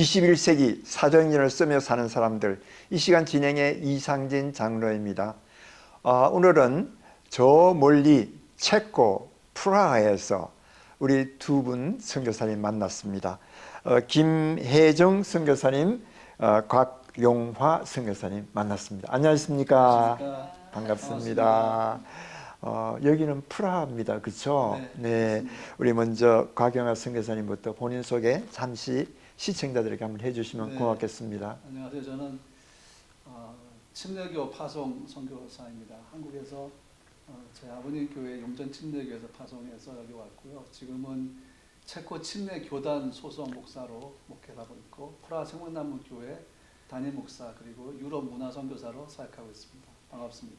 21세기 사도행전을 쓰며 사는 사람들, 이 시간 진행의 이상진 장로입니다. 오늘은 저 멀리 체코 프라하에서 우리 두 분 선교사님 만났습니다. 김혜정 선교사님, 곽용화 선교사님 만났습니다. 안녕하십니까? 반갑습니다. 여기는 프라하입니다. 그렇죠? 네. 우리 먼저 곽용화 선교사님부터 본인 소개 잠시 시청자들에게 한번 해주시면 고맙겠습니다. 안녕하세요. 저는 침례교 파송 선교사입니다. 한국에서 제 아버님 교회 용전 침례교에서 파송해서 여기 왔고요. 지금은 체코 침례 교단 소속 목사로 목회를 하고 있고 프라하 생명나무 교회 담임 목사 그리고 유럽 문화 선교사로 사역하고 있습니다. 반갑습니다.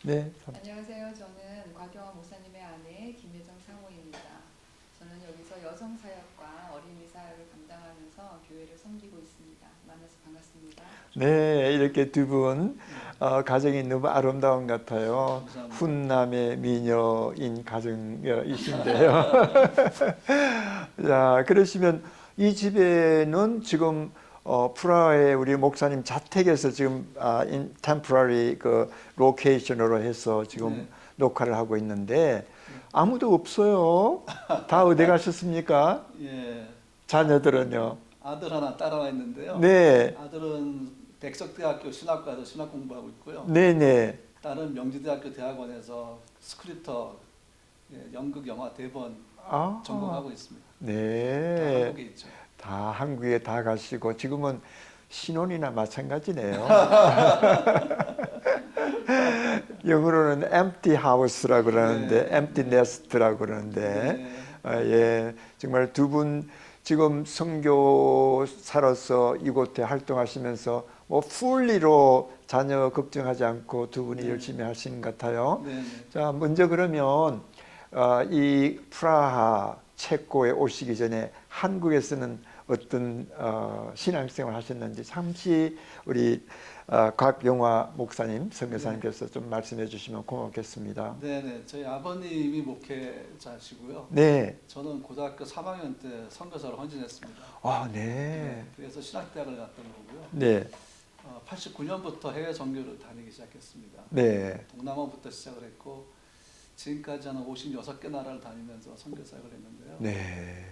네. 안녕하세요. 저는 곽용화 목사님의 아내 김혜정 사모입니다. 저는 여기서 여성 사역과 어린이 사역을 감당하면서 교회를 섬기고 있습니다. 만나서 반갑습니다. 네, 이렇게 두 분 가정이 너무 아름다운 것 같아요. 감사합니다. 훈남의 미녀인 가정이신데요. 자, 그러시면 이 집에는 지금 프라하의 우리 목사님 자택에서 지금 in temporary 그 로케이션으로 해서 지금 녹화를 하고 있는데 아무도 없어요. 다 어디 가셨습니까? 예, 자녀들은요? 아들 하나, 딸 하나 있는데요. 네, 아들은 백석대학교 신학과에서 신학 공부하고 있고요. 네네. 딸은 명지대학교 대학원에서 스크립터, 연극, 영화, 대본 전공하고 있습니다. 다 네, 한국에 있죠. 다 한국에 다 가시고 지금은 신혼이나 마찬가지네요. 영어로는 empty house라고 그러는데 empty nest라고 그러는데 예, 정말 두 분 지금 선교사로서 이곳에 활동하시면서 뭐 풀리로 자녀 걱정하지 않고 두 분이 열심히 하시는 것 같아요. 자, 먼저 그러면 이 프라하 체코에 오시기 전에 한국에서는 어떤 신앙생활 하셨는지 잠시 우리 곽용화 목사님, 선교사님께서 좀 말씀해 주시면 고맙겠습니다. 네네, 저희 아버님이 목회자시고요. 네. 저는 고등학교 3학년 때 선교사로 헌신했습니다. 아, 네. 그래서 신학대학을 갔던 거고요. 네. 89년부터 해외 선교를 다니기 시작했습니다. 네. 동남아부터 시작을 했고 지금까지 한 56개 나라를 다니면서 선교 사역을 했는데요. 네.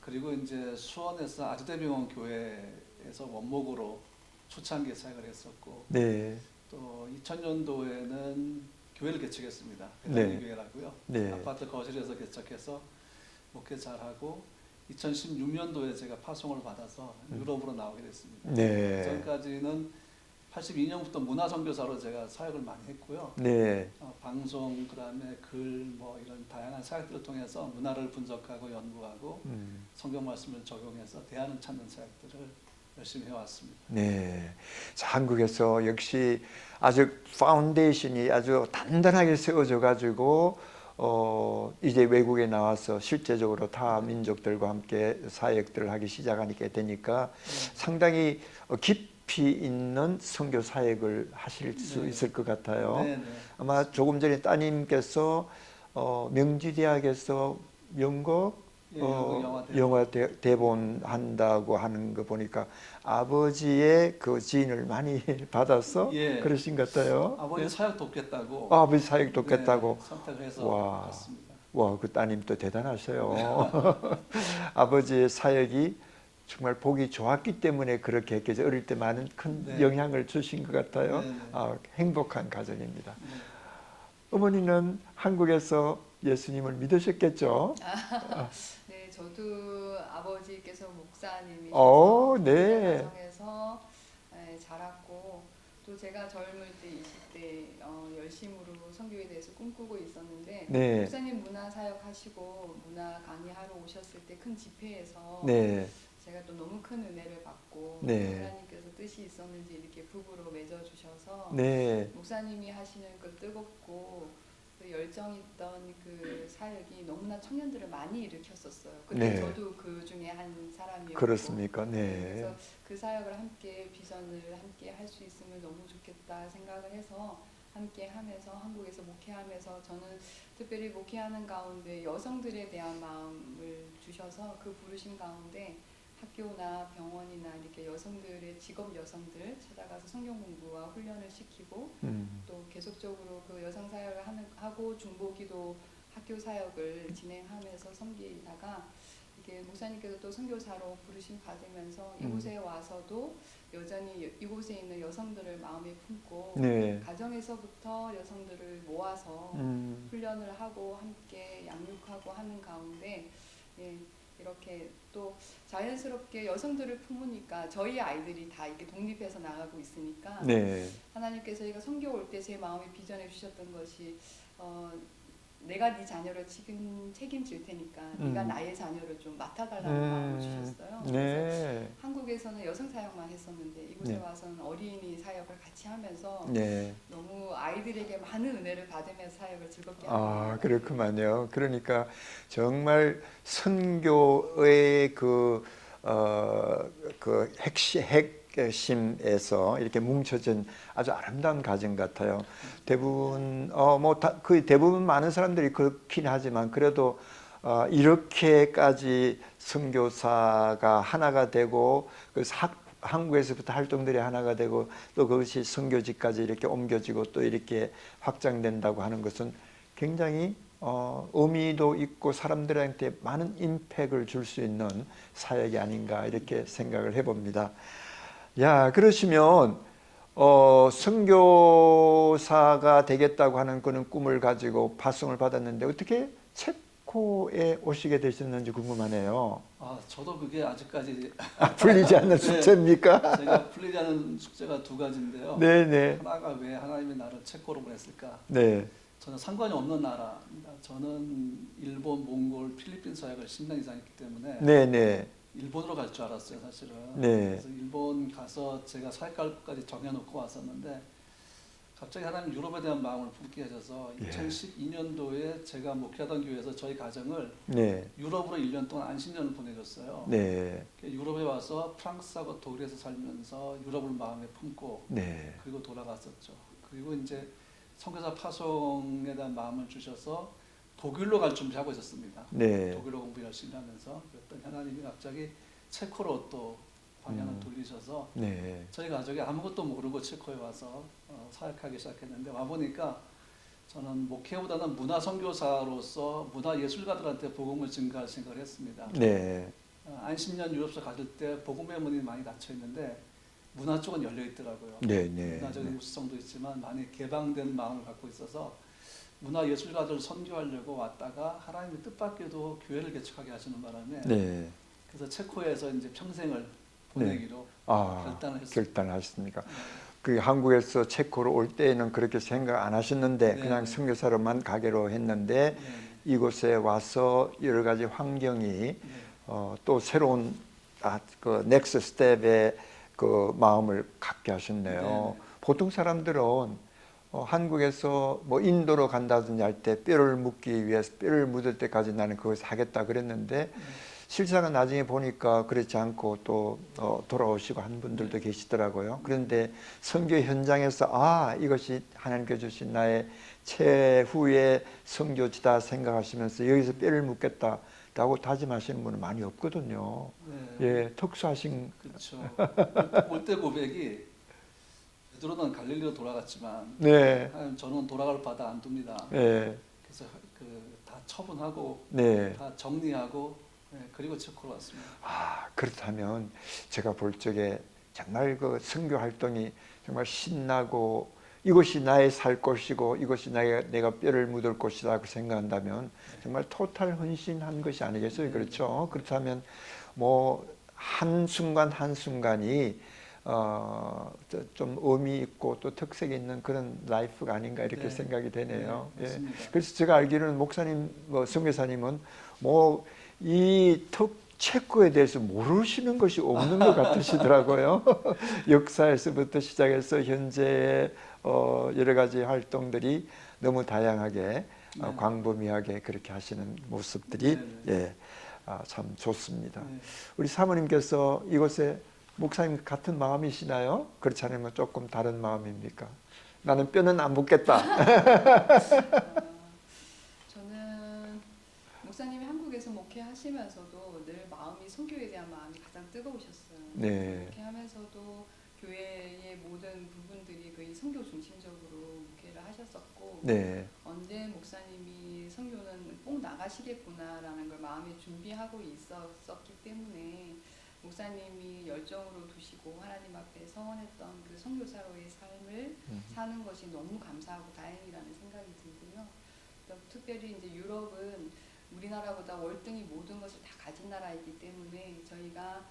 그리고 이제 수원에서 아주대병원 교회에서 원목으로 초창기 사역을 했었고 네. 또 2000년도에는 교회를 개척했습니다. 네. 배당리 교회라고요. 네. 아파트 거실에서 개척해서 목회 잘하고 2016년도에 제가 파송을 받아서 유럽으로 나오게 됐습니다. 네. 전까지는 82년부터 문화선교사로 제가 사역을 많이 했고요. 네. 방송, 그다음에 글, 뭐 이런 다양한 사역들을 통해서 문화를 분석하고 연구하고 성경 말씀을 적용해서 대안을 찾는 사역들을 열심히 해왔습니다. 네. 자, 한국에서 역시 아주 파운데이션이 아주 단단하게 세워져 가지고 이제 외국에 나와서 실제적으로 타 민족들과 함께 사역들을 하기 시작하니까 되니까 상당히 깊이 있는 선교 사역을 하실 수 있을 것 같아요. 네네. 아마 조금 전에 따님께서 명지대학에서 연극 영화 대본 한다고 하는 거 보니까 아버지의 그 지인을 많이 받아서 그러신 것 같아요. 아버지 사역 돕겠다고. 아버지 사역 돕겠다고. 선택을 해서 갔습니다. 와, 그 따님도 대단하셔요. 아버지의 사역이 정말 보기 좋았기 때문에 그렇게 했겠죠. 어릴 때 많은 큰 영향을 주신 것 같아요. 행복한 가정입니다. 어머니는 한국에서 예수님을 믿으셨겠죠? 네, 저도 아버지께서 목사님이셔서 네. 가정에서 자랐고 또 제가 젊을 때 20대 열심으로 선교에 대해서 꿈꾸고 있었는데 네. 목사님 문화 사역하시고 문화 강의하러 오셨을 때 큰 집회에서 네. 제가 또 너무 큰 은혜를 받고 네. 하나님께서 뜻이 있었는지 이렇게 부부로 맺어주셔서 네. 목사님이 하시는 그 뜨겁고 그 열정 있던 그 사역이 너무나 청년들을 많이 일으켰었어요. 근데 저도 그 중에 한 사람이었고. 그렇습니까? 네. 그래서 그 사역을 함께 비전을 함께 할 수 있으면 너무 좋겠다 생각을 해서 함께 하면서 한국에서 목회하면서 저는 특별히 목회하는 가운데 여성들에 대한 마음을 주셔서 그 부르심 가운데 학교나 병원이나 이렇게 여성들의 직업 여성들 찾아가서 성경 공부와 훈련을 시키고 또 계속적으로 그 여성 사역을 하고 중보기도 학교 사역을 진행하면서 섬기다가 이게 목사님께서 또 선교사로 부르심 받으면서 이곳에 와서도 여전히 이곳에 있는 여성들을 마음에 품고 네. 가정에서부터 여성들을 모아서 훈련을 하고 함께 양육하고 하는 가운데 예, 이렇게 또 자연스럽게 여성들을 품으니까 저희 아이들이 다 이렇게 독립해서 나가고 있으니까 네. 하나님께서 제가 선교 올 때 제 마음에 비전해 주셨던 것이 내가 네 자녀를 책임질 테니까 네가 나의 자녀를 좀 맡아달라는 마음을 주셨어요. 그래서 네. 한국에서는 여성 사역만 했었는데 이곳에 네. 와서는 어린이 사역을 같이 하면서 네. 너무 아이들에게 많은 은혜를 받으면서 사역을 즐겁게 아, 합니다. 그렇구만요. 그러니까 정말 선교의 그 핵심에서 이렇게 뭉쳐진 아주 아름다운 가정 같아요. 대부분 거의 대부분 많은 사람들이 그렇긴 하지만 그래도 이렇게까지 선교사가 하나가 되고 그 한국에서부터 활동들이 하나가 되고 또 그것이 선교지까지 이렇게 옮겨지고 또 이렇게 확장된다고 하는 것은 굉장히 의미도 있고 사람들한테 많은 임팩을 줄 수 있는 사역이 아닌가 이렇게 생각을 해봅니다. 야, 그러시면 선교사가 되겠다고 하는 그런 꿈을 가지고 파송을 받았는데 어떻게 체코에 오시게 되셨는지 궁금하네요. 저도 그게 아직까지 풀리지 않는 네, 숙제입니까? 제가 풀리지 않은 숙제가 두 가지인데요. 네네. 하나가 왜 하나님이 나를 체코로 보냈을까? 네. 저는 상관이 없는 나라입니다. 저는 일본, 몽골, 필리핀 사역을 10년 이상 했기 때문에 네네. 일본으로 갈 줄 알았어요, 사실은. 네. 그래서 일본 가서 제가 사역할까지 정해놓고 왔었는데 갑자기 하나님 유럽에 대한 마음을 품게 하셔서 예. 2012년도에 제가 목회하던 교회에서 저희 가정을 네. 유럽으로 1년 동안 안식년을 보내줬어요. 네. 유럽에 와서 프랑스하고 독일에서 살면서 유럽을 마음에 품고 네. 그리고 돌아갔었죠. 그리고 이제 선교사 파송에 대한 마음을 주셔서 독일로 갈 준비하고 있었습니다. 네. 독일어 공부 열심히 하면서 그랬더니 하나님이 갑자기 체코로 또 방향을 돌리셔서 네. 저희 가족이 아무것도 모르고 체코에 와서 사역하기 시작했는데 와보니까 저는 목회보다는 문화 선교사로서 문화 예술가들한테 복음을 증가할 생각을 했습니다. 네. 안식년 유럽서 가실 때 복음의 문이 많이 닫혀 있는데 문화 쪽은 열려 있더라고요. 네. 네. 문화적인 우수성도 있지만 많이 개방된 마음을 갖고 있어서 문화 예술가들 선교하려고 왔다가 하나님의 뜻밖에도 교회를 개척하게 하시는 바람에 네. 그래서 체코에서 이제 평생을 보내기로 결단을 했습니다. 결단하셨습니까? 그 한국에서 체코로 올 때에는 그렇게 생각 안 하셨는데 네. 그냥 선교사로만 가기로 했는데 네. 이곳에 와서 여러 가지 환경이 네. 또 새로운 그 넥스트 스텝의 그 마음을 갖게 하셨네요. 네. 보통 사람들은 한국에서 뭐 인도로 간다든지 할 때 뼈를 묻기 위해서 뼈를 묻을 때까지 나는 그것을 하겠다 그랬는데 실상은 나중에 보니까 그렇지 않고 또 돌아오시고 한 분들도 계시더라고요. 그런데 선교 현장에서 이것이 하나님께 주신 나의 최후의 선교지다 생각하시면서 여기서 뼈를 묻겠다라고 다짐하시는 분은 많이 없거든요. 네. 예, 특수하신. 그렇죠. 올 때 고백이 베드로는 갈릴리로 돌아갔지만 네. 저는 돌아갈 바다 안 둡니다. 네. 그래서 다 처분하고 네. 다 정리하고 그리고 체코로 왔습니다. 그렇다면 제가 볼 적에 정말 그 선교 활동이 정말 신나고 이것이 나의 살 곳이고 이것이 내가 뼈를 묻을 곳이라고 생각한다면 정말 토탈 헌신한 것이 아니겠어요? 그렇죠? 그렇다면 뭐 한순간 한순간이 좀 의미 있고 또 특색이 있는 그런 라이프가 아닌가 이렇게 생각이 되네요. 네, 예. 맞습니다. 그래서 제가 알기로는 목사님, 선교사님은 뭐 이 체코에 대해서 모르시는 것이 없는 것 같으시더라고요. 역사에서부터 시작해서 현재 여러 가지 활동들이 너무 다양하게 광범위하게 그렇게 하시는 모습들이 참 좋습니다. 우리 사모님께서 이곳에 목사님 같은 마음이시나요? 그렇지 않으면 조금 다른 마음입니까? 나는 뼈는 안 묻겠다. 저는 목사님이 한국에서 한국에서 목회하시면서도 늘 마음이 선교에 대한 마음이 가장 뜨거우셨어요. 네. 목회하면서도 교회의 모든 부분들이 거의 선교 중심적으로 목회를 하셨었고 네. 언제 목사님이 선교는 꼭 나가시겠구나라는 걸 마음에 준비하고 있었기 때문에 목사님이 열정으로 두시고 하나님 앞에 서원했던 그 선교사로의 삶을 사는 것이 너무 감사하고 다행이라는 생각이 들고요. 또 특별히 이제 유럽은 우리나라보다 월등히 모든 것을 다 가진 나라이기 때문에 저희가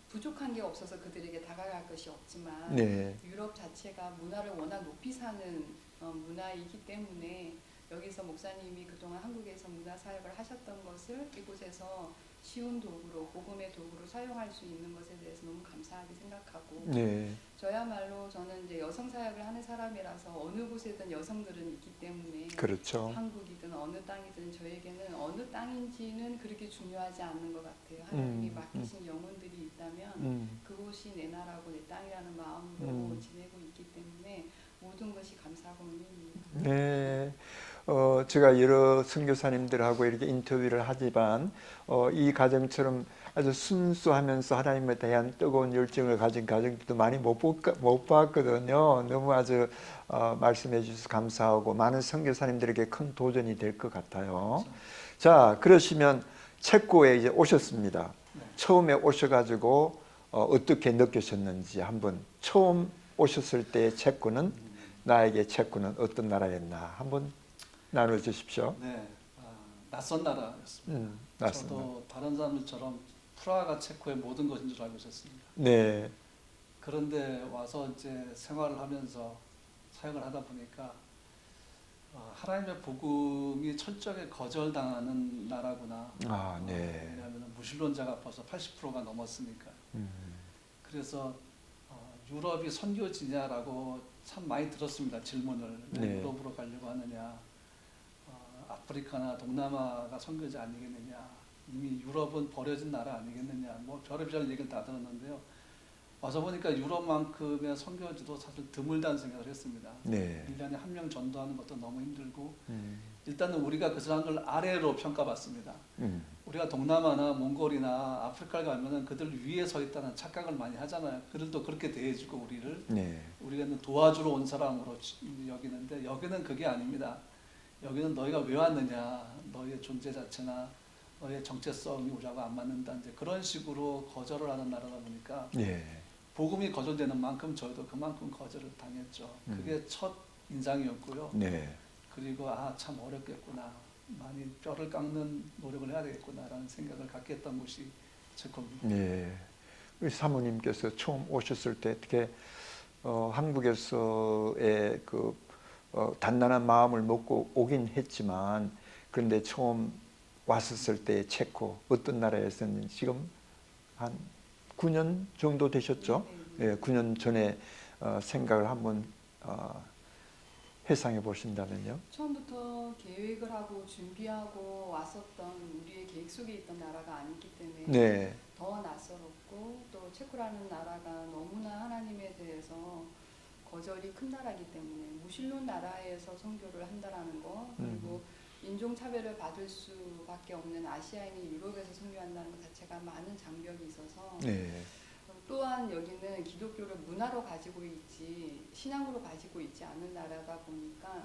부족한 게 없어서 그들에게 다가갈 것이 없지만 네. 유럽 자체가 문화를 워낙 높이 사는 문화이기 때문에 여기서 목사님이 그동안 한국에서 문화 사역을 하셨던 것을 이곳에서 쉬운 도구로 복음의 도구로 사용할 수 있는 것에 대해서 너무 감사하게 생각하고 네. 저야말로 저는 이제 여성 사역을 하는 사람이라서 어느 곳에든 여성들은 있기 때문에 그렇죠. 한국이든 어느 땅이든 저에게는 어느 땅인지는 그렇게 중요하지 않는 것 같아요. 하나님이 맡기신 영혼들이 있다면 그곳이 내 나라고 내 땅이라는 마음으로 지내고 있기 때문에 모든 것이 감사하고 은혜입니다. 네. 제가 여러 선교사님들하고 이렇게 인터뷰를 하지만 이 가정처럼 아주 순수하면서 하나님에 대한 뜨거운 열정을 가진 가정들도 많이 못 봤거든요. 너무 아주 말씀해 주셔서 감사하고 많은 선교사님들에게 큰 도전이 될 것 같아요. 그렇죠. 자, 그러시면 체코에 이제 오셨습니다. 네. 처음에 오셔가지고 어떻게 느끼셨는지 한번 처음 오셨을 때 체코는 나에게 체코는 어떤 나라였나 한번 나눠주십시오. 네, 낯선 나라였습니다. 낯선 저도 다른 사람들처럼 프라하가 체코의 모든 것인 줄 알고 있었습니다. 네. 그런데 와서 이제 생활을 하면서 사역을 하다 보니까 하나님의 복음이 철저하게 거절당하는 나라구나. 아, 네. 왜냐하면 무신론자가 벌써 80%가 넘었으니까. 그래서 유럽이 선교지냐라고 참 많이 들었습니다. 질문을. 왜 네. 유럽으로 가려고 하느냐. 아프리카나 동남아가 선교지 아니겠느냐. 이미 유럽은 버려진 나라 아니겠느냐. 뭐 별의별 얘기를 다 들었는데요. 와서 보니까 유럽만큼의 선교지도 사실 드물다는 생각을 했습니다. 네. 1년에 한 명 전도하는 것도 너무 힘들고 일단은 우리가 그 사람들 아래로 평가받습니다. 우리가 동남아나 몽골이나 아프리카를 가면은 그들 위에 서 있다는 착각을 많이 하잖아요. 그들도 그렇게 대해주고 우리를 네. 우리가 도와주러 온 사람으로 여기는데 여기는 그게 아닙니다. 여기는 너희가 왜 왔느냐, 너희의 존재 자체나 너희의 정체성이 우리하고 안 맞는다. 이제 그런 식으로 거절을 하는 나라다 보니까 네. 복음이 거절되는 만큼 저희도 그만큼 거절을 당했죠. 그게 첫 인상이었고요. 네. 그리고 참 어렵겠구나. 많이 뼈를 깎는 노력을 해야 되겠구나라는 생각을 갖게 했던 곳이 체코입니다. 네. 우리 사모님께서 처음 오셨을 때 어떻게 한국에서의 그 단단한 마음을 먹고 오긴 했지만 그런데 처음 왔었을 때 체코 어떤 나라였었는지 지금 한 9년 정도 되셨죠? 네. 예, 9년 전에 생각을 한번 회상해 보신다면요. 처음부터 계획을 하고 준비하고 왔었던 우리의 계획 속에 있던 나라가 아니기 때문에 네. 더 낯설었고 또 체코라는 나라가 너무나 하나님에 대해서 거절이 큰 나라이기 때문에 무신론 나라에서 선교를 한다라는 거 그리고 인종차별을 받을 수밖에 없는 아시아인이 유럽에서 선교한다는 것 자체가 많은 장벽이 있어서 네. 또한 여기는 기독교를 문화로 가지고 있지 신앙으로 가지고 있지 않은 나라다 보니까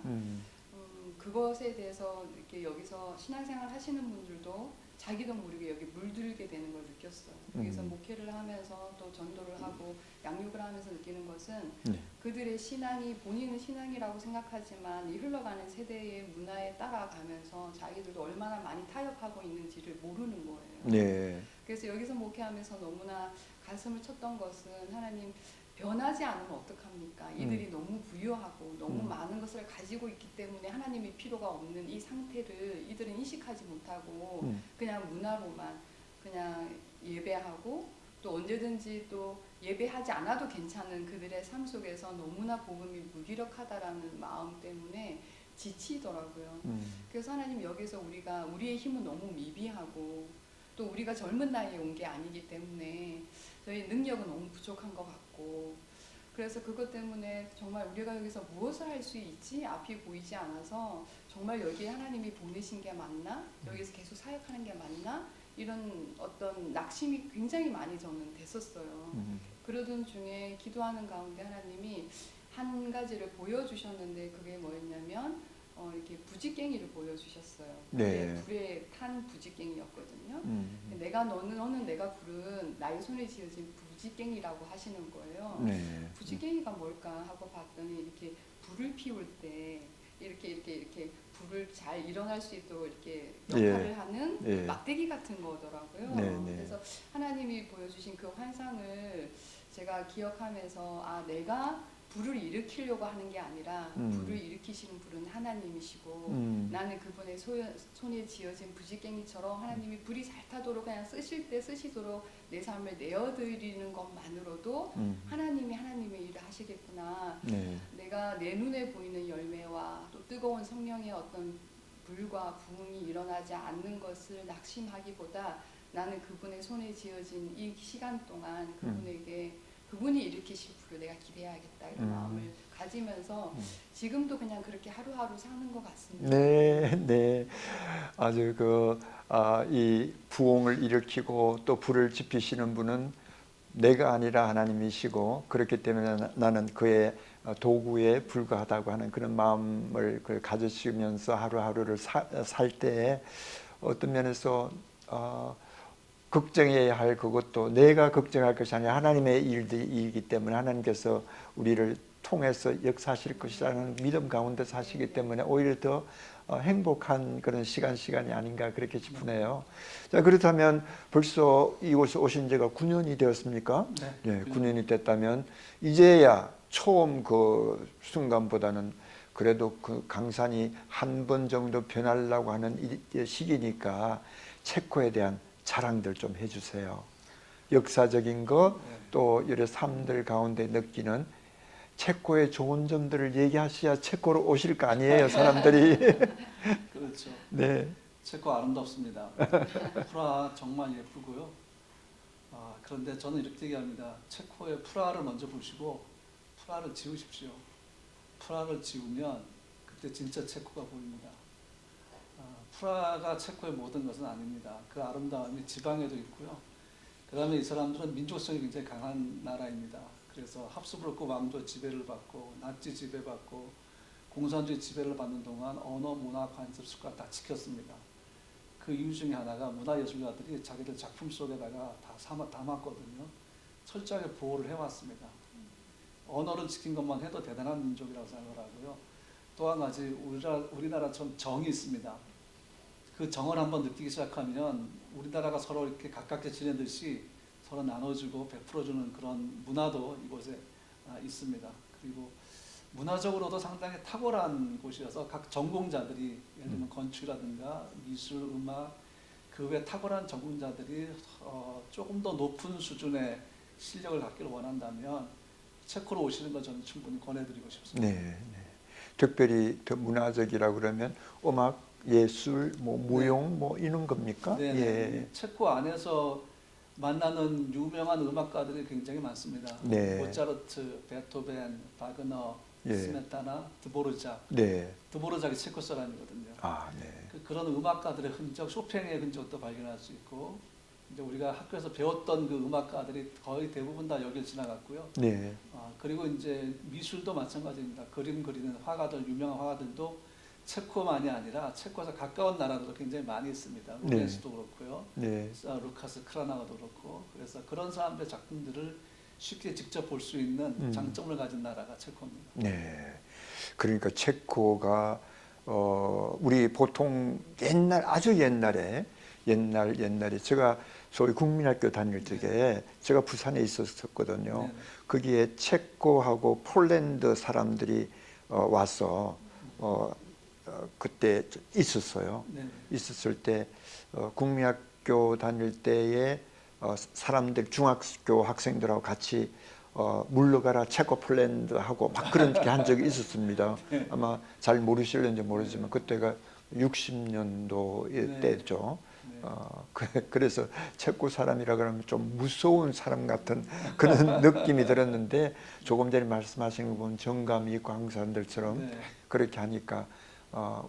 그것에 대해서 이렇게 여기서 신앙생활 하시는 분들도 자기도 모르게 여기 물들게 되는 걸 느꼈어요. 여기서 목회를 하면서 또 전도를 하고 양육을 하면서 느끼는 것은 네. 그들의 신앙이 본인은 신앙이라고 생각하지만 이 흘러가는 세대의 문화에 따라가면서 자기들도 얼마나 많이 타협하고 있는지를 모르는 거예요. 네. 그래서 여기서 목회하면서 너무나 가슴을 쳤던 것은 하나님 변하지 않으면 어떡합니까? 이들이 너무 부유하고 너무 많은 것을 가지고 있기 때문에 하나님이 필요가 없는 이 상태를 이들은 인식하지 못하고 그냥 문화로만 그냥 예배하고 또 언제든지 또 예배하지 않아도 괜찮은 그들의 삶 속에서 너무나 복음이 무기력하다라는 마음 때문에 지치더라고요. 그래서 하나님 여기서 우리가 우리의 힘은 너무 미비하고 또 우리가 젊은 나이에 온 게 아니기 때문에 저희 능력은 너무 부족한 것 같고 그래서 그것 때문에 정말 우리가 여기서 무엇을 할 수 있지? 앞이 보이지 않아서 정말 여기에 하나님이 보내신 게 맞나? 여기서 계속 사역하는 게 맞나? 이런 어떤 낙심이 굉장히 많이 저는 됐었어요. 그러던 중에 기도하는 가운데 하나님이 한 가지를 보여주셨는데 그게 뭐였냐면 이렇게 부지깽이를 보여주셨어요. 네. 불에 탄 부지깽이였거든요. 너는 내가 부른 나의 손에 지어진 부지깽이라고 하시는 거예요. 네. 부지깽이가 뭘까 하고 봤더니 이렇게 불을 피울 때 이렇게 불을 잘 일어날 수 있도록 이렇게 역할을 하는 예. 막대기 같은 거더라고요. 네, 네. 그래서 하나님이 보여주신 그 환상을 제가 기억하면서 내가 불을 일으키려고 하는 게 아니라 불을 일으키시는 불은 하나님이시고 나는 그분의 손에 지어진 부지깽이처럼 하나님이 불이 잘 타도록 그냥 쓰실 때 쓰시도록 내 삶을 내어드리는 것만으로도 하나님이 하나님의 일을 하시겠구나. 네. 내가 내 눈에 보이는 열매와 또 뜨거운 성령의 어떤 불과 부흥이 일어나지 않는 것을 낙심하기보다 나는 그분의 손에 지어진 이 시간 동안 그분이 일으키실 불을 내가 기대해야겠다 이런 마음을 가지면서 지금도 그냥 그렇게 하루하루 사는 것 같습니다. 네, 네. 아주 이 부흥을 일으키고 또 불을 지피시는 분은 내가 아니라 하나님이시고 그렇기 때문에 나는 그의 도구에 불과하다고 하는 그런 마음을 가지시면서 하루하루를 살 때에 어떤 면에서 걱정해야 할 그것도 내가 걱정할 것이 아니라 하나님의 일이기 때문에 하나님께서 우리를 통해서 역사하실 것이라는 믿음 가운데 사시기 때문에 오히려 더 행복한 그런 시간이 아닌가 그렇게 싶으네요. 자, 그렇다면 벌써 이곳에 오신 지가 9년이 되었습니까? 네. 예, 9년이 됐다면 이제야 처음 그 순간보다는 그래도 그 강산이 한 번 정도 변하려고 하는 시기니까 체코에 대한 자랑들 좀 해주세요. 역사적인 것, 또 여러 삶들 가운데 느끼는 체코의 좋은 점들을 얘기하셔야 체코로 오실 거 아니에요, 사람들이. 그렇죠. 네. 체코 아름답습니다. 프라하 정말 예쁘고요. 그런데 저는 이렇게 얘기합니다. 체코의 프라하를 먼저 보시고 프라하를 지우십시오. 프라하를 지우면 그때 진짜 체코가 보입니다. 프라하가 체코의 모든 것은 아닙니다. 그 아름다움이 지방에도 있고요. 그 다음에 이 사람들은 민족성이 굉장히 강한 나라입니다. 그래서 합스부르크 왕조 지배를 받고 나치 지배받고 공산주의 지배를 받는 동안 언어, 문화, 관습, 습관 다 지켰습니다. 그 이유 중에 하나가 문화예술가들이 자기들 작품 속에다가 다 담았거든요. 철저하게 보호를 해왔습니다. 언어를 지킨 것만 해도 대단한 민족이라고 생각을 하고요. 또 한 가지 우리나라처럼 정이 있습니다. 그 정을 한번 느끼기 시작하면 우리나라가 서로 이렇게 가깝게 지내듯이 서로 나눠주고 베풀어주는 그런 문화도 이곳에 있습니다. 그리고 문화적으로도 상당히 탁월한 곳이어서 각 전공자들이 예를 들면 건축이라든가 미술, 음악 그 외 탁월한 전공자들이 조금 더 높은 수준의 실력을 갖기를 원한다면 체코로 오시는 걸 저는 충분히 권해드리고 싶습니다. 네, 네. 특별히 더 문화적이라 그러면 음악, 예술, 무용 이런 겁니까? 네, 예. 체코 안에서 만나는 유명한 음악가들이 굉장히 많습니다. 네. 모차르트, 베토벤, 바그너, 예. 스메타나, 드보르작. 네. 드보르작이 체코 사람이거든요. 네. 그런 음악가들의 흔적, 쇼팽의 흔적도 발견할 수 있고, 이제 우리가 학교에서 배웠던 그 음악가들이 거의 대부분 다 여길 지나갔고요. 네. 그리고 이제 미술도 마찬가지입니다. 그림 그리는 화가들, 유명한 화가들도 체코만이 아니라 체코에서 가까운 나라들도 굉장히 많이 있습니다. 루벤스도 그렇고요. 네. 루카스 크라나가도 그렇고. 그래서 그런 사람들의 작품들을 쉽게 직접 볼 수 있는 장점을 가진 나라가 체코입니다. 네. 그러니까 체코가 우리 보통 아주 옛날에 제가 소위 국민학교 다닐 적에 제가 부산에 있었거든요. 네. 거기에 체코하고 폴란드 사람들이 와서 그때 있었어요. 네. 있었을 때 국민학교 다닐 때에 사람들 중학교 학생들하고 같이 물러가라 체코 폴란드하고 막 그런 게 한 적이 있었습니다. 아마 잘 모르실는지 모르지만 그때가 60년도 네. 때죠. 네. 그래서 체코 사람이라 그러면 좀 무서운 사람 같은 그런 느낌이 들었는데 조금 전에 말씀하신 거 보면 정감이 있고 한국 사람들처럼 네. 그렇게 하니까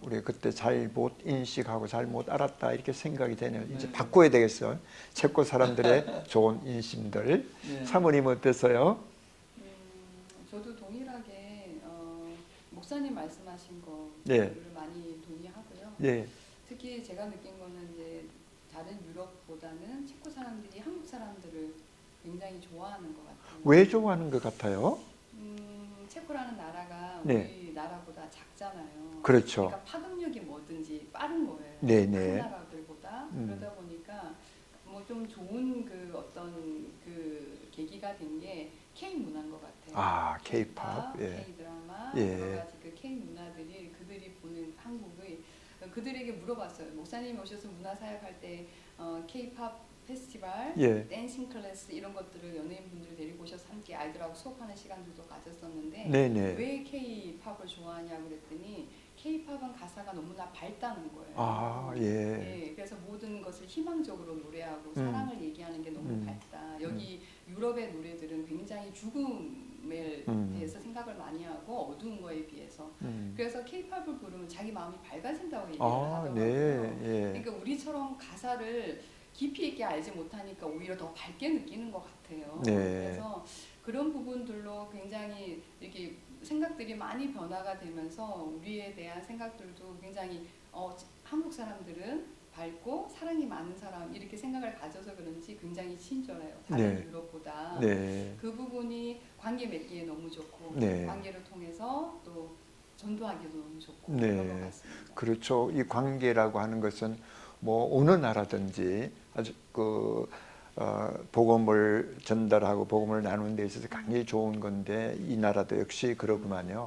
우리 그때 잘 못 인식하고 잘 못 알았다 이렇게 생각이 되네요. 이제 네. 바꿔야 되겠어요. 체코 사람들의 좋은 인심들. 네. 사모님 어땠어요? 저도 동일하게 목사님 말씀하신 거를 네. 많이 동의하고요. 예, 특히 제가 느낀 거는 이제 다른 유럽보다는 체코 사람들이 한국 사람들을 굉장히 좋아하는 것 같아요. 왜 좋아하는 것 같아요? 체코라는 나라가 네. 우리 나라보다 작잖아요. 그렇죠. 그러니까 파급력이 뭐든지 빠른 거예요. 네, 큰 네. 나라들보다. 그러다 보니까 뭐 좀 좋은 그 어떤 그 계기가 된 게 K 문화인 것 같아요. 아, K-pop, 예. K 드라마 예. 여러 가지 그 K 문화들이 그들이 보는 한국의 그들에게 물어봤어요. 목사님이 오셔서 문화 사역할 때 K-pop 페스티벌, 예. 댄싱 클래스 이런 것들을 연예인분들 데리고 오셔서 함께 아이들하고 수업하는 시간들도 가졌었는데 네네. 왜 K-팝을 좋아하냐고 그랬더니 K-팝은 가사가 너무나 밝다는 거예요. 아, 예. 예, 그래서 모든 것을 희망적으로 노래하고 사랑을 얘기하는 게 너무 밝다. 여기 유럽의 노래들은 굉장히 죽음에 대해서 생각을 많이 하고 어두운 거에 비해서. 그래서 K-팝을 부르면 자기 마음이 밝아진다고 얘기를 하더라고요. 네, 예. 그러니까 우리처럼 가사를 깊이 있게 알지 못하니까 오히려 더 밝게 느끼는 것 같아요. 네. 그래서 그런 부분들로 굉장히 이렇게 생각들이 많이 변화가 되면서 우리에 대한 생각들도 굉장히 한국 사람들은 밝고 사랑이 많은 사람 이렇게 생각을 가져서 그런지 굉장히 친절해요. 다른 네. 유럽보다. 네. 그 부분이 관계 맺기에 너무 좋고 네. 관계를 통해서 또 전도하기도 너무 좋고 네. 그런 것 같습니다. 그렇죠. 이 관계라고 하는 것은 뭐 어느 나라든지 아주 복음을 전달하고 복음을 나누는 데 있어서 굉장히 좋은 건데 이 나라도 역시 그러구만요.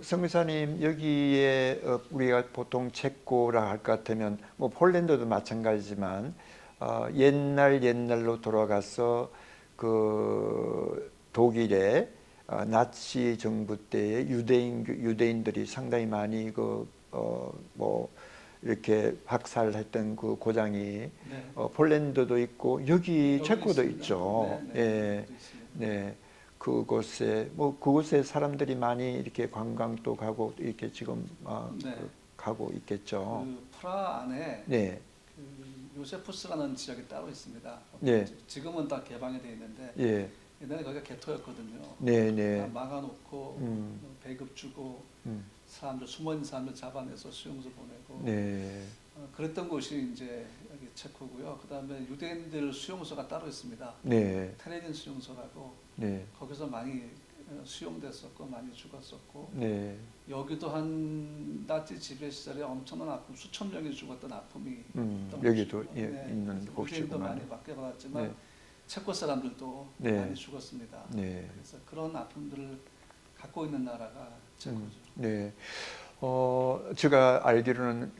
성교사님 여기에 우리가 보통 체코라 할 것 같으면 뭐 폴란드도 마찬가지지만 옛날로 돌아가서 그 독일의 나치 정부 때에 유대인들이 상당히 많이 뭐 이렇게 박살했던 그 고장이 네. 폴란드도 있고 여기 체코도 있습니다. 있죠. 네, 네, 예, 있습니다. 네. 그곳에 사람들이 많이 이렇게 관광도 가고 이렇게 지금 네. 가고 있겠죠. 그 프라하 안에 네, 그 요세푸스라는 지역이 따로 있습니다. 네. 지금은 다 개방이 돼 있는데 예, 옛날에 거기가 개토였거든요. 네, 다 네, 막아놓고 배급 주고 사람들 숨어 있는 사람들 잡아내서 수용소 보내고 네, 그랬던 곳이 이제 여기 체코고요. 그다음에 유대인들 수용소가 따로 있습니다. 네, 테레진 수용소라고 네, 거기서 많이 수용됐었고 많이 죽었었고 네, 여기도 한 나치 지배 시절에 엄청난 아픔 수천 명이 죽었던 아픔이 있던 여기도 곳이고, 있는 유대인도 곳이구만. 많이 맡겨받았지만 네. 체코 사람들도 네. 많이 죽었습니다. 네. 그래서 그런 아픔들을 갖고 있는 나라가 체코죠. 네. 제가 알기로는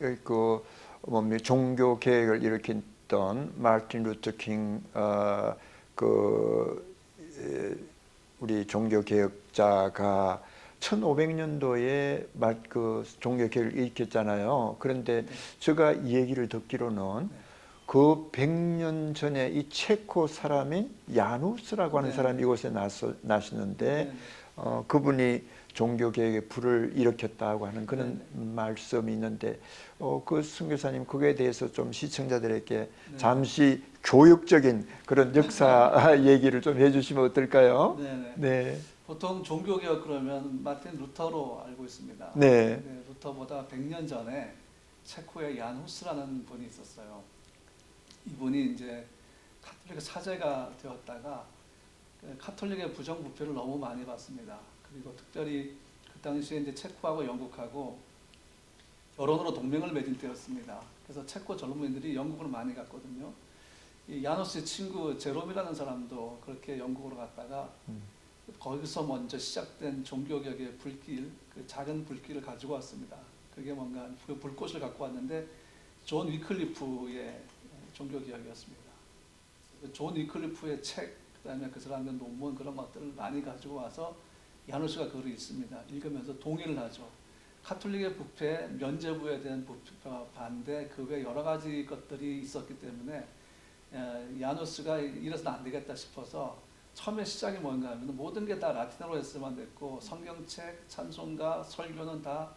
종교 개혁을 일으켰던 마틴 루터 킹 우리 종교 개혁자가 1500년도에 그 종교 개혁을 일으켰잖아요. 그런데 제가 이 얘기를 듣기로는 그 100년 전에 이 체코 사람인 야누스라고 하는 사람이 이곳에 나시는데 그분이 종교 개혁의 불을 일으켰다고 하는 그런 말씀이 있는데 그 선교사님 그거에 대해서 좀 시청자들에게 잠시 교육적인 그런 역사 얘기를 좀 해주시면 어떨까요? 네네. 네. 보통 종교개혁 그러면 마틴 루터로 알고 있습니다. 네. 루터보다 100년 전에 체코에 얀 후스라는 분이 있었어요. 이분이 이제 카톨릭 사제가 되었다가 카톨릭의 부정부패를 너무 많이 받습니다. 그리고 특별히 그 당시에 이제 체코하고 영국하고 여론으로 동맹을 맺은 때였습니다. 그래서 체코 젊은이들이 영국을 많이 갔거든요. 이 야노스의 친구 제롬이라는 사람도 그렇게 영국으로 갔다가 거기서 먼저 시작된 종교개혁의 불길, 그 작은 불길을 가지고 왔습니다. 그게 뭔가 그 불꽃을 갖고 왔는데 존 위클리프의 종교개혁이었습니다. 존 위클리프의 책, 그다음에 그 사람의 논문 그런 것들을 많이 가지고 와서 야누스가 그걸 읽습니다. 읽으면서 동의를 하죠. 카톨릭의 부패, 면죄부에 대한 반대, 그 외 여러 가지 것들이 있었기 때문에 야누스가 이래서는 안 되겠다 싶어서 처음에 시작이 뭔가 하면 모든 게 다 라틴어로 했으면 됐고 성경책, 찬송가, 설교는 다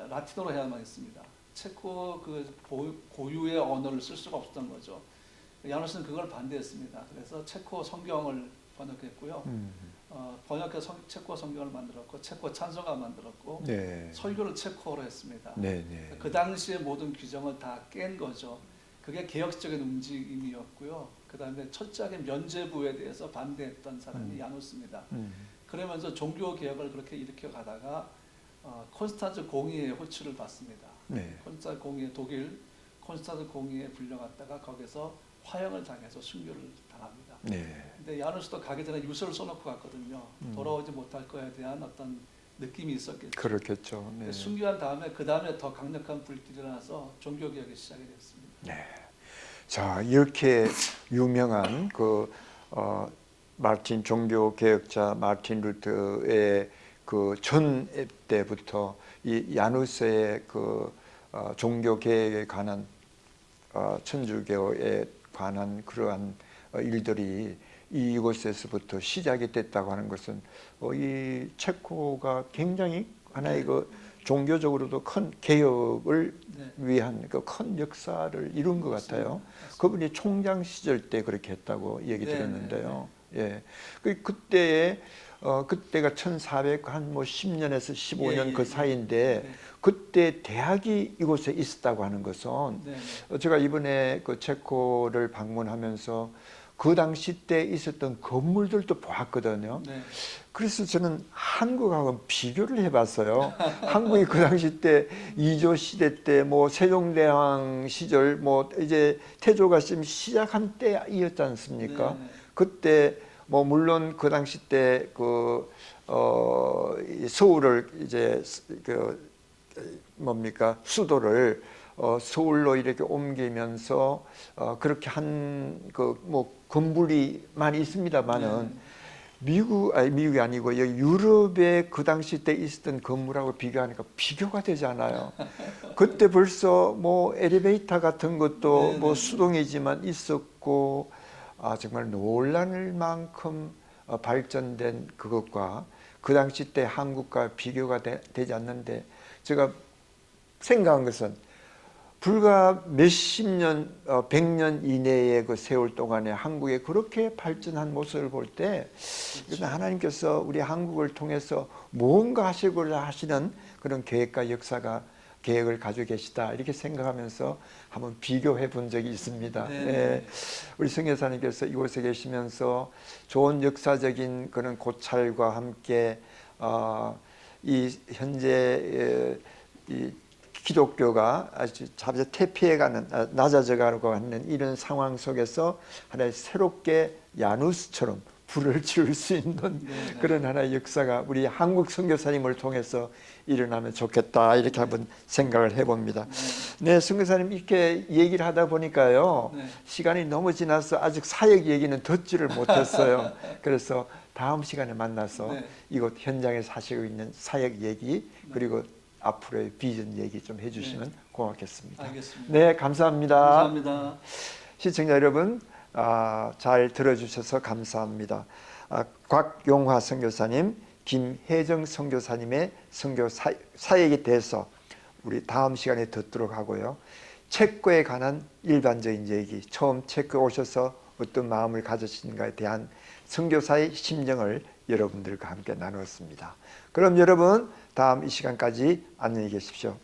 라틴어로 해야만 했습니다. 체코 그 고유의 언어를 쓸 수가 없었던 거죠. 야누스는 그걸 반대했습니다. 그래서 체코 성경을 번역했고요. 번역해서 체코 성경을 만들었고 체코 찬송가 만들었고 네. 설교를 체코어로 했습니다. 네, 네. 그 당시의 모든 규정을 다 깬 거죠. 그게 개혁적인 움직임이었고요. 그 다음에 철저하게 면죄부에 대해서 반대했던 사람이 야누스입니다. 그러면서 종교 개혁을 그렇게 일으켜 가다가 콘스탄츠 공의의 호출을 받습니다. 네. 콘스탄츠 공의 독일 콘스탄츠 공의에 불려갔다가 거기서 화형을 당해서 순교를 당합니다. 네. 근데 야누스도 가기 전에 유서를 써놓고 갔거든요. 돌아오지 못할 거에 대한 어떤 느낌이 있었겠죠. 그렇겠죠. 네. 순교한 다음에 그 다음에 더 강력한 불길이 나서 종교 개혁이 시작이 됐습니다. 네. 자, 이렇게 유명한 그 마틴 종교 개혁자 마틴 루터의 그 전 때부터 이 야누스의 그 종교 개혁에 관한 천주교에 관한 그러한 일들이 이곳에서부터 시작이 됐다고 하는 것은 이 체코가 굉장히 하나의 그 종교적으로도 큰 개혁을 위한 그 큰 역사를 이룬 것 같아요. 그분이 총장 시절 때 그렇게 했다고 얘기 들었는데요. 예, 그때가 1410년에서 15년 그 사이인데 그때 대학이 이곳에 있었다고 하는 것은 제가 이번에 그 체코를 방문하면서 그 당시 때 있었던 건물들도 보았거든요. 그래서 저는 한국하고 비교를 해봤어요. 한국이 그 당시 때 이조 시대 때 뭐 세종대왕 시절 뭐 이제 태조가 지금 시작한 때이었지 않습니까? 그때 뭐 물론 그 당시 때 그 서울을 이제 그 뭡니까 수도를 서울로 이렇게 옮기면서 그렇게 한 그 뭐 건물이 많이 있습니다만은 미국이 아니고 유럽의 그 당시 때 있었던 건물하고 비교하니까 비교가 되지 않아요. 그때 벌써 뭐 엘리베이터 같은 것도 뭐 수동이지만 있었고 정말 놀랄 만큼 발전된 그것과 그 당시 때 한국과 비교가 되지 않는데 제가 생각한 것은 불과 몇십 년, 100년 이내의 그 세월 동안에 한국에 그렇게 발전한 모습을 볼 때 하나님께서 우리 한국을 통해서 무언가 하시고자 하시는 그런 계획과 계획을 가지고 계시다 이렇게 생각하면서 한번 비교해 본 적이 있습니다. 네. 우리 성교사님께서 이곳에 계시면서 좋은 역사적인 그런 고찰과 함께 이 현재 이 기독교가 아주 퇴폐해가는 낮아져가고 하는 이런 상황 속에서 하나의 새롭게 야누스처럼 불을 지을 수 있는 그런 하나의 역사가 우리 한국 선교사님을 통해서 일어나면 좋겠다 이렇게 한번 생각을 해봅니다. 네, 선교사님 이렇게 얘기를 하다 보니까요 시간이 너무 지나서 아직 사역 얘기는 듣지를 못했어요. 그래서 다음 시간에 만나서 이곳 현장에서 하시고 있는 사역 얘기 그리고 앞으로의 비전 얘기 좀 해주시면 고맙겠습니다. 알겠습니다. 네, 감사합니다. 감사합니다. 시청자 여러분, 잘 들어주셔서 감사합니다. 곽용화 선교사님, 김혜정 선교사님의 선교 사역에 대해서 우리 다음 시간에 듣도록 하고요. 체코에 관한 일반적인 얘기, 처음 체코에 오셔서 어떤 마음을 가지시는가에 대한 선교사의 심정을 여러분들과 함께 나누었습니다. 그럼 여러분 다음 이 시간까지 안녕히 계십시오.